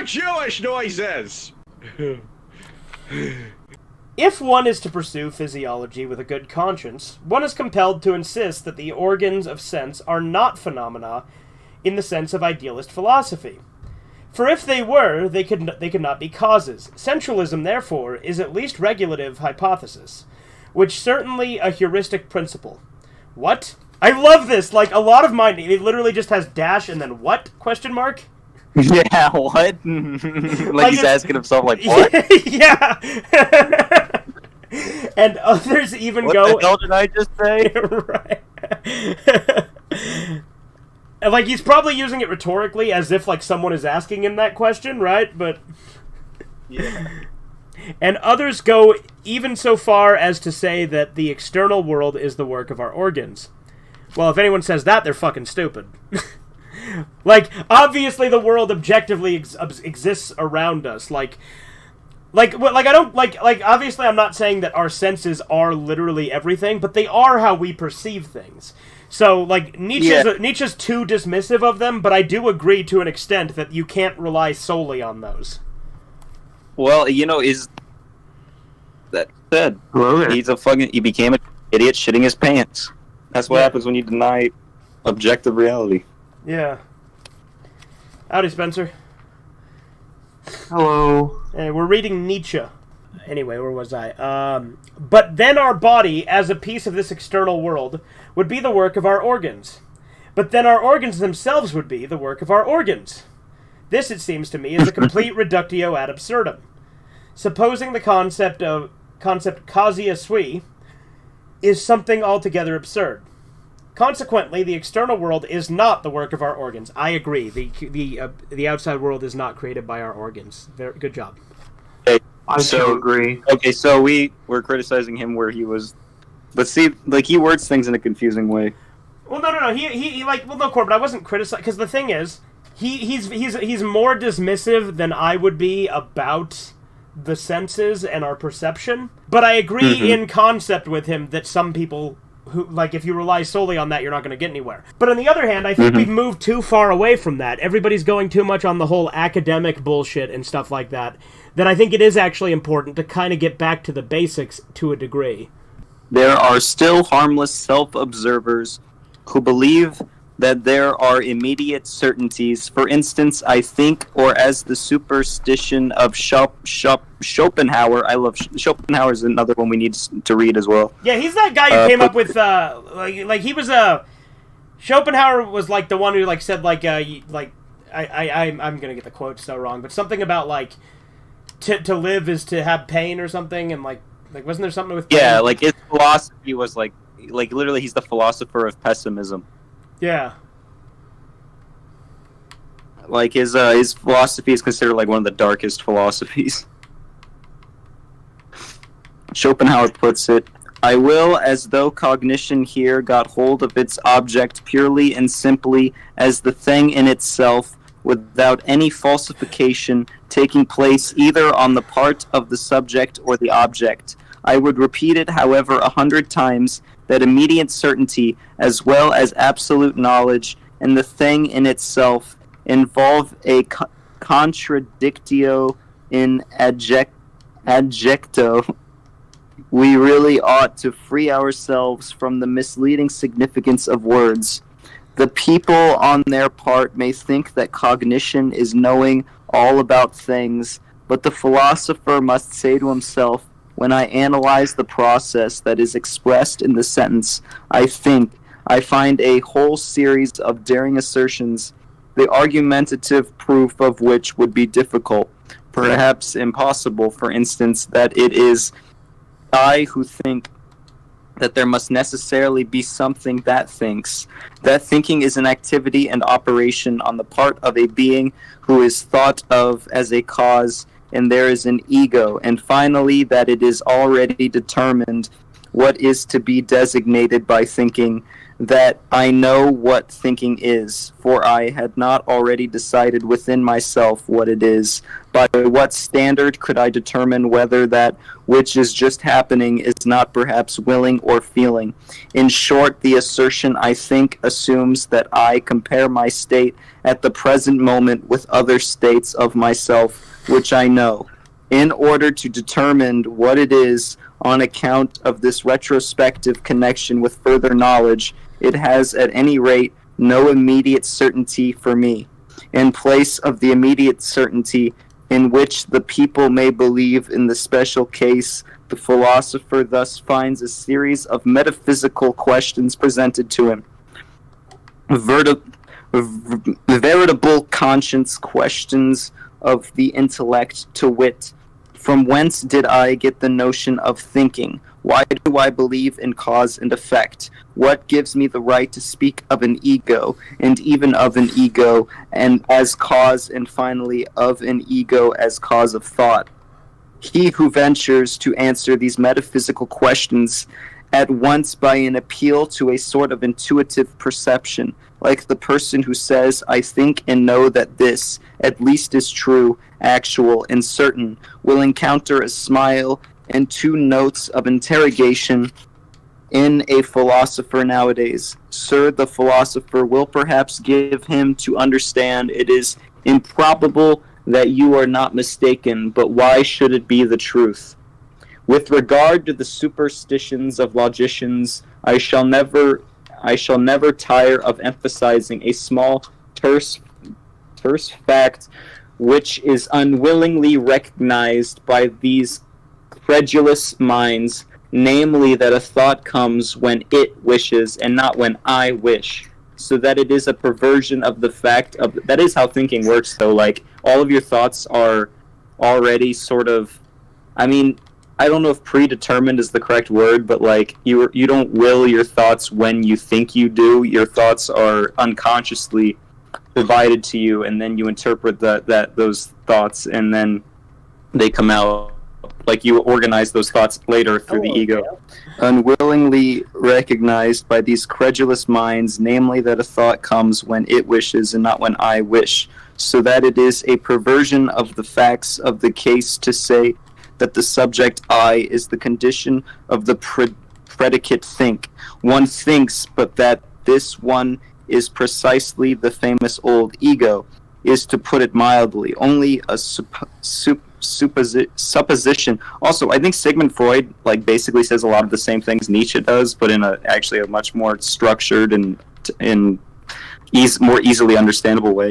Jewish noises! If one is to pursue physiology with a good conscience, one is compelled to insist that the organs of sense are not phenomena in the sense of idealist philosophy. For if they were, they could not be causes. Sensualism, therefore, is at least regulative hypothesis, which certainly a heuristic principle. What? I love this! Like, a lot of mine, it literally just has dash and then what? Question mark? Yeah, what? like he's asking himself, like, what? Yeah! And others even what go... What the hell did I just say? Right. And, like, he's probably using it rhetorically as if, like, someone is asking him that question, right? But... Yeah. And others go even so far as to say that the external world is the work of our organs. Well, if anyone says that, they're fucking stupid. Like, obviously the world objectively exists around us. Like, obviously I'm not saying that our senses are literally everything, but they are how we perceive things. So, like, Nietzsche's too dismissive of them, but I do agree to an extent that you can't rely solely on those. Well, you know, is that said? He became an idiot shitting his pants. That's what happens when you deny objective reality. Yeah. Howdy, Spencer. Hello. Hey, we're reading Nietzsche. Anyway, where was I? But then our body, as a piece of this external world, would be the work of our organs. But then our organs themselves would be the work of our organs. This, it seems to me, is a complete reductio ad absurdum. Supposing the concept causa sui is something altogether absurd. Consequently, the external world is not the work of our organs. I agree. The outside world is not created by our organs. Very good job. Okay, I so agree. Okay, so we were criticizing him where he was, but see, like, he words things in a confusing way. Well, no. He like, well, no, Corbin, I wasn't criticizing, because the thing is, he's more dismissive than I would be about the senses and our perception. But I agree in concept with him that some people who, like, if you rely solely on that, you're not going to get anywhere. But on the other hand, I think we've moved too far away from that. Everybody's going too much on the whole academic bullshit and stuff like that, that I think it is actually important to kind of get back to the basics to a degree. There are still harmless self-observers who believe that there are immediate certainties. For instance, I think, or as the superstition of Schopenhauer. I love Schopenhauer is another one we need to read as well. Yeah, he's that guy who came up with like he was Schopenhauer was like the one who like said I'm gonna get the quote so wrong, but something about like to live is to have pain or something, and like wasn't there something with pain? Yeah, like his philosophy was like literally he's the philosopher of pessimism. Yeah. Like his philosophy is considered like one of the darkest philosophies. Schopenhauer puts it, I will, as though cognition here got hold of its object purely and simply as the thing in itself, without any falsification taking place either on the part of the subject or the object. I would repeat it, however, 100 times, that immediate certainty, as well as absolute knowledge, and the thing in itself, involve a contradictio in adjecto. We really ought to free ourselves from the misleading significance of words. The people, on their part, may think that cognition is knowing all about things, but the philosopher must say to himself, when I analyze the process that is expressed in the sentence, I find a whole series of daring assertions, the argumentative proof of which would be difficult, perhaps impossible. For instance, that it is I who think that there must necessarily be something that thinks. That thinking is an activity and operation on the part of a being who is thought of as a cause, and there is an ego, and finally that it is already determined what is to be designated by thinking, that I know what thinking is, for I had not already decided within myself what it is. By what standard could I determine whether that which is just happening is not perhaps willing or feeling? In short, the assertion I think assumes that I compare my state at the present moment with other states of myself which I know, in order to determine what it is on account of this retrospective connection with further knowledge. It has at any rate no immediate certainty for me. In place of the immediate certainty in which the people may believe in the special case, the philosopher thus finds a series of metaphysical questions presented to him. Veritable conscience questions of the intellect, to wit, from whence did I get the notion of thinking? Why do I believe in cause and effect? What gives me the right to speak of an ego, and even of an ego, and as cause, and finally of an ego as cause of thought? He who ventures to answer these metaphysical questions at once by an appeal to a sort of intuitive perception, like the person who says, I think and know that this, at least, is true, actual, and certain, will encounter a smile and two notes of interrogation in a philosopher nowadays. Sir, the philosopher will perhaps give him to understand it is improbable that you are not mistaken, but why should it be the truth? With regard to the superstitions of logicians, I shall never tire of emphasizing a small, terse fact which is unwillingly recognized by these credulous minds, namely that a thought comes when it wishes and not when I wish, so that it is a perversion of the fact of that is how thinking works, though. Like, all of your thoughts are already sort of, I mean, I don't know if predetermined is the correct word, but like you don't will your thoughts when you think you do. Your thoughts are unconsciously provided to you, and then you interpret those thoughts, and then they come out. Like, you organize those thoughts later through the ego. Unwillingly recognized by these credulous minds, namely that a thought comes when it wishes and not when I wish, so that it is a perversion of the facts of the case to say that the subject I is the condition of the predicate think. One thinks, but that this one is precisely the famous old ego, is, to put it mildly, only a supposition. Also, I think Sigmund Freud basically says a lot of the same things Nietzsche does, but in actually a much more structured and more easily understandable way.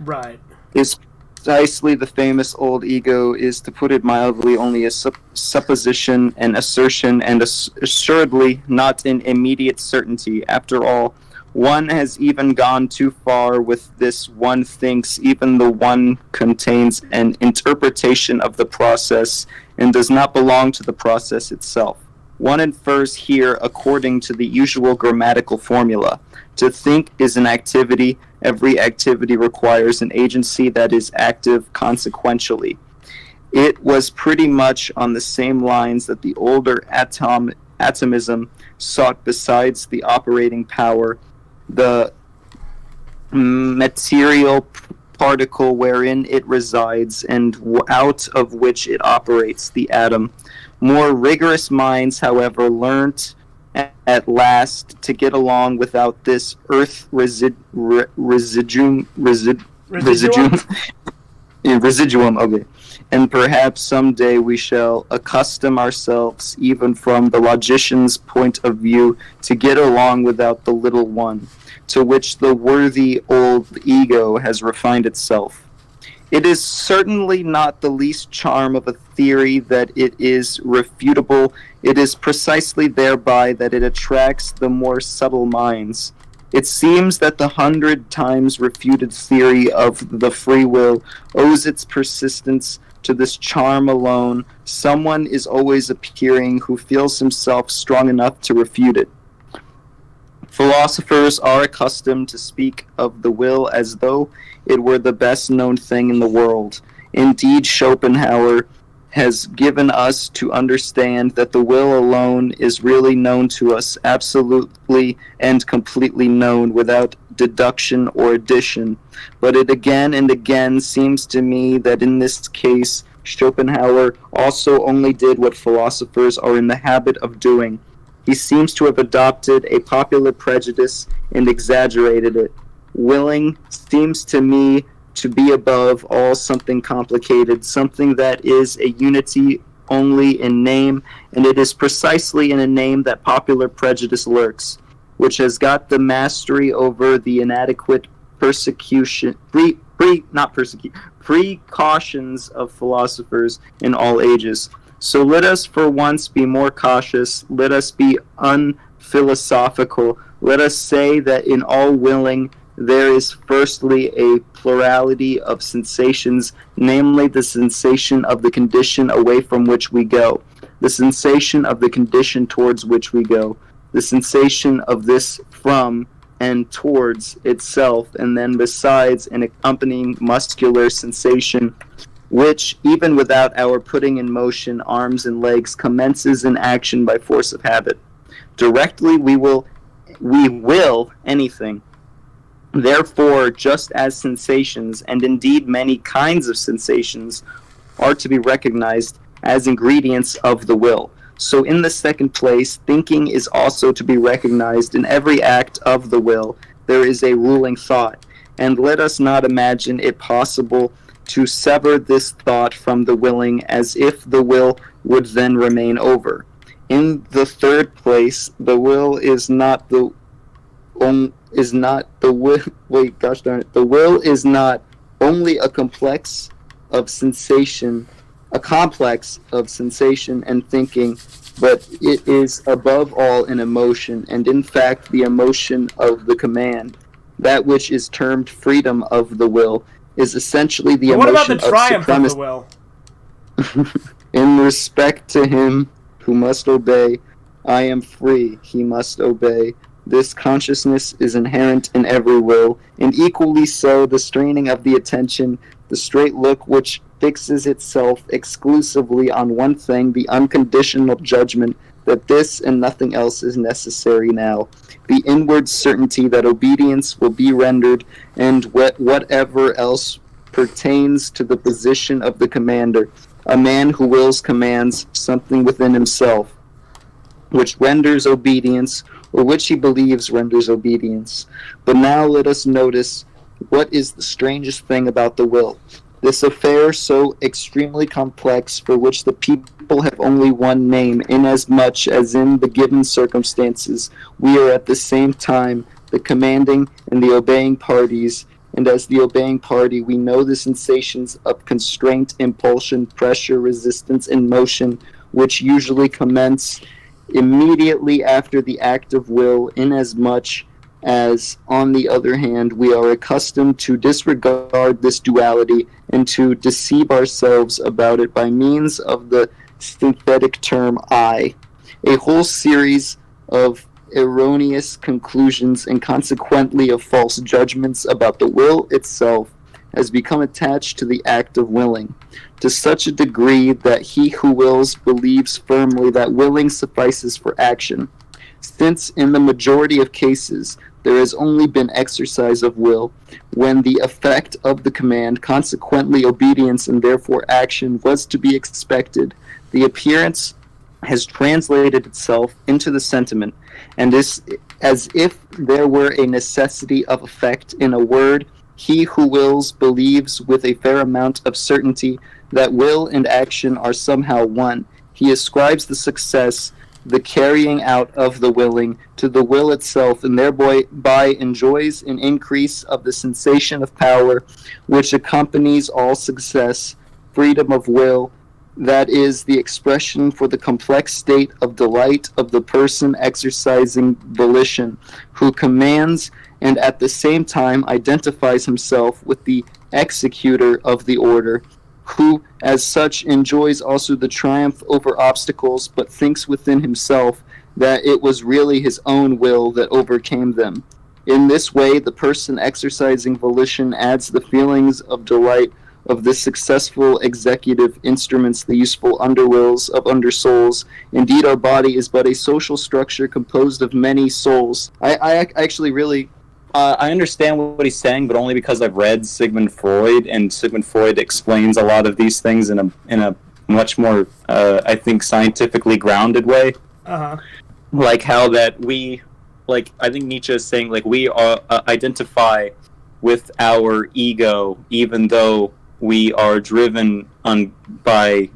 Right. Is precisely the famous old ego, is, to put it mildly, only a supposition, an assertion, and assuredly not an immediate certainty. After all, one has even gone too far with this. One thinks even the one contains an interpretation of the process and does not belong to the process itself. One infers here according to the usual grammatical formula. To think is an activity. Every activity requires an agency that is active consequentially. It was pretty much on the same lines that the older atomism sought, besides the operating power, the material particle wherein it resides and out of which it operates, the atom. More rigorous minds, however, learnt at last to get along without this earth residuum, okay. And perhaps someday we shall accustom ourselves, even from the logician's point of view, to get along without the little one, to which the worthy old ego has refined itself. It is certainly not the least charm of a theory that it is refutable. It is precisely thereby that it attracts the more subtle minds. It seems that the 100 times refuted theory of the free will owes its persistence to this charm alone. Someone is always appearing who feels himself strong enough to refute it. Philosophers are accustomed to speak of the will as though it were the best known thing in the world. Indeed, Schopenhauer has given us to understand that the will alone is really known to us, absolutely and completely known without deduction or addition. But it again and again seems to me that in this case, Schopenhauer also only did what philosophers are in the habit of doing. He seems to have adopted a popular prejudice and exaggerated it. Willing seems to me to be above all something complicated, something that is a unity only in name, and it is precisely in a name that popular prejudice lurks, which has got the mastery over the inadequate precautions of philosophers in all ages. So let us for once be more cautious, let us be unphilosophical, let us say that in all willing there is firstly a plurality of sensations, namely the sensation of the condition away from which we go, the sensation of the condition towards which we go, the sensation of this from and towards itself, and then besides an accompanying muscular sensation, which, even without our putting in motion arms and legs, commences in action by force of habit. Directly we will anything. Therefore, just as sensations, and indeed many kinds of sensations, are to be recognized as ingredients of the will, so in the second place, thinking is also to be recognized in every act of the will. There is a ruling thought, and let us not imagine it possible to sever this thought from the willing, as if the will would then remain over. In the third place, the will is not the will. Wait, gosh darn it! The will is not only a complex of sensation and thinking, but it is above all an emotion, and in fact the emotion of the command. That which is termed freedom of the will is essentially the emotion what about the triumph of the will? In respect to him who must obey, I am free, he must obey. This consciousness is inherent in every will, and equally so the straining of the attention, the straight look which fixes itself exclusively on one thing, the unconditional judgment that this and nothing else is necessary now, the inward certainty that obedience will be rendered, and whatever else pertains to the position of the commander. A man who wills commands something within himself, which renders obedience, or which he believes renders obedience. But now let us notice what is the strangest thing about the will. This affair so extremely complex, for which the people have only one name, inasmuch as in the given circumstances we are at the same time the commanding and the obeying parties, and as the obeying party we know the sensations of constraint, impulsion, pressure, resistance, and motion, which usually commence immediately after the act of will, inasmuch as, on the other hand, we are accustomed to disregard this duality and to deceive ourselves about it by means of the synthetic term I. A whole series of erroneous conclusions and consequently of false judgments about the will itself has become attached to the act of willing, to such a degree that he who wills believes firmly that willing suffices for action, since in the majority of cases there has only been exercise of will, when the effect of the command, consequently obedience and therefore action, was to be expected. The appearance has translated itself into the sentiment, and is as if there were a necessity of effect. In a word, he who wills believes with a fair amount of certainty that will and action are somehow one. He ascribes the carrying out of the willing, to the will itself, and thereby enjoys an increase of the sensation of power which accompanies all success, freedom of will, that is the expression for the complex state of delight of the person exercising volition, who commands and at the same time identifies himself with the executor of the order, who as such enjoys also the triumph over obstacles, but thinks within himself that it was really his own will that overcame them. In this way, the person exercising volition adds the feelings of delight of the successful executive instruments, the useful underwills of undersouls. Indeed, our body is but a social structure composed of many souls. I actually really... I understand what he's saying, but only because I've read Sigmund Freud, and Sigmund Freud explains a lot of these things in a much more, I think, scientifically grounded way. Uh-huh. Like how that we, like, I think Nietzsche is saying, like, we identify with our ego, even though we are driven by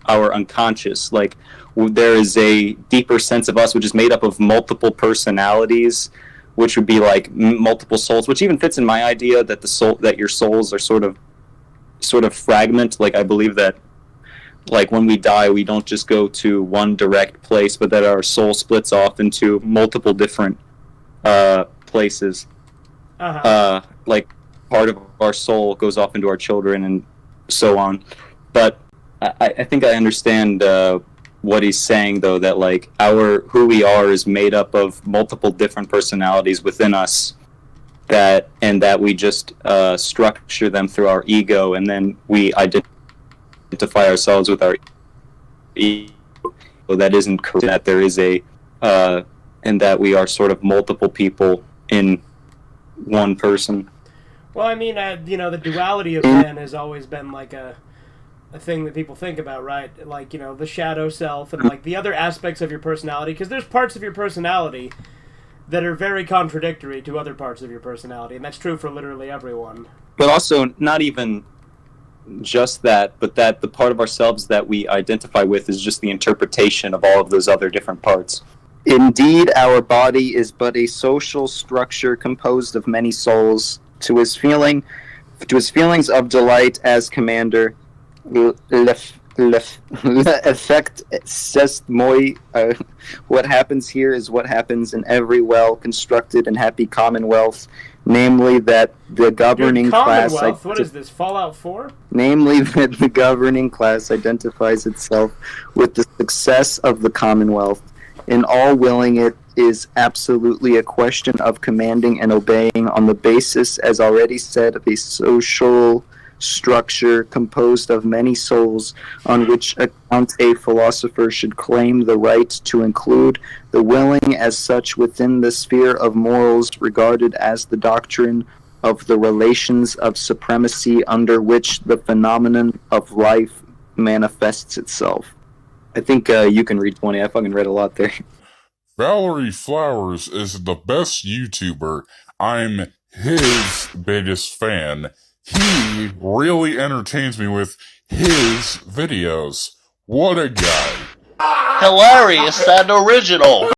our unconscious. Like, there is a deeper sense of us which is made up of multiple personalities, which would be like multiple souls, which even fits in my idea that that your souls are sort of fragment. Like, I believe that, like, when we die, we don't just go to one direct place, but that our soul splits off into multiple different places. Uh-huh. Like, part of our soul goes off into our children and so on. But I think I understand what he's saying, though, that, like, who we are is made up of multiple different personalities within us, that we just structure them through our ego, and then we identify ourselves with our ego. That isn't correct. That there is and that we are sort of multiple people in one person. Well, I mean, the duality of man has always been like a thing that people think about, right? Like, the shadow self and, like, the other aspects of your personality, because there's parts of your personality that are very contradictory to other parts of your personality, and that's true for literally everyone. But also, not even just that, but that the part of ourselves that we identify with is just the interpretation of all of those other different parts. Indeed, our body is but a social structure composed of many souls. To his feelings of delight as commander, l'effect c'est moi. What happens here is what happens in every well-constructed and happy commonwealth, namely that the governing class... Commonwealth? What is this, Fallout 4? Namely that the governing class identifies itself with the success of the commonwealth. In all willing, it is absolutely a question of commanding and obeying on the basis, as already said, of a social structure composed of many souls, on which account a philosopher should claim the right to include the willing as such within the sphere of morals, regarded as the doctrine of the relations of supremacy under which the phenomenon of life manifests itself. I think you can read 20. I fucking read a lot there. Valerie Flowers is the best YouTuber. I'm his biggest fan. He really entertains me with his videos. What a guy. Hilarious and original.